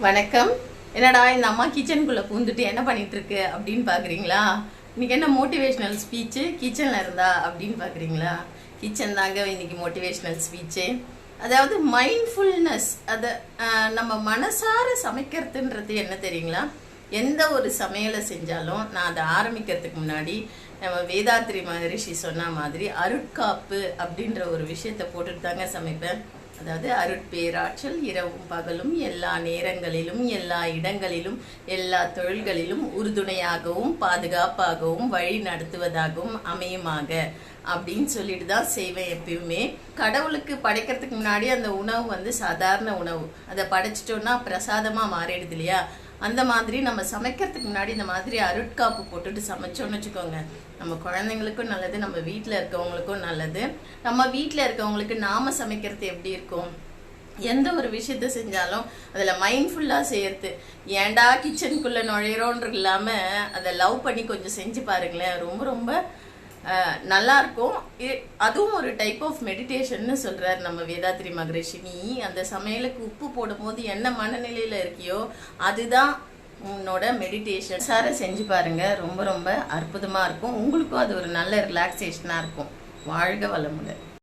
வணக்கம். என்னடா இந்த அம்மா கிச்சனுக்குள்ளே பூந்துட்டு என்ன பண்ணிட்டு இருக்கு அப்படின்னு பார்க்குறீங்களா? இன்னைக்கு என்ன மோட்டிவேஷ்னல் ஸ்பீச்சு கிச்சனில் இருந்தா அப்படின்னு பார்க்குறீங்களா? கிச்சன் தாங்க இன்னைக்கு மோட்டிவேஷ்னல் ஸ்பீச்சு. அதாவது மைண்ட்ஃபுல்னஸ், அதை நம்ம மனசார சமைக்கிறதுன்றது என்ன தெரியுங்களா? எந்த ஒரு சமையலை செஞ்சாலும் நான் அதை ஆரம்பிக்கிறதுக்கு முன்னாடி நம்ம வேதாத்ரி மகரிஷி சொன்ன மாதிரி அருட்காப்பு அப்படின்ற ஒரு விஷயத்தை போட்டுட்டு தாங்க சமைப்பேன். அதாவது அருட்பேராற்றல் இரவும் பகலும் எல்லா நேரங்களிலும் எல்லா இடங்களிலும் எல்லா தொழில்களிலும் உறுதுணையாகவும் பாதுகாப்பாகவும் வழி நடத்துவதாகவும் அமையுமாக அப்படின்னு சொல்லிட்டு தான் செய்வேன். எப்பயுமே கடவுளுக்கு படைக்கிறதுக்கு முன்னாடி அந்த உணவு சாதாரண உணவு, அதை படைச்சிட்டோம்னா பிரசாதமாக மாறிடுது இல்லையா? அந்த மாதிரி நம்ம சமைக்கிறதுக்கு முன்னாடி இந்த மாதிரி அருட்காப்பு போட்டுட்டு சமைச்சோன்னு வச்சுக்கோங்க, நம்ம குழந்தைங்களுக்கும் நல்லது, நம்ம வீட்டில் இருக்கவங்களுக்கும் நல்லது. நம்ம வீட்டில் இருக்கவங்களுக்கு நாம சமைக்கிறது எப்படி இருக்கும்? எந்த ஒரு விஷயத்த செஞ்சாலும் அதில் மைண்ட்ஃபுல்லாக செய்யறது. ஏண்டா கிச்சனுக்குள்ளே நுழையிறோன்ற இல்லாமல் அதை லவ் பண்ணி கொஞ்சம் செஞ்சு பாருங்களேன், ரொம்ப ரொம்ப நல்லா இருக்கும். அதுவும் ஒரு டைப் ஆஃப் மெடிடேஷன்னு சொல்றாரு நம்ம வேதாத்ரி மகரிஷி. நீ அந்த சமையலுக்கு உப்பு போடும்போது என்ன மனநிலையில இருக்கியோ அதுதான் உன்னோட மெடிடேஷன். சார செஞ்சு பாருங்க, ரொம்ப ரொம்ப அற்புதமா இருக்கும். உங்களுக்கும் அது ஒரு நல்ல ரிலாக்ஸேஷனா இருக்கும். வாழ்க வளமுடன்.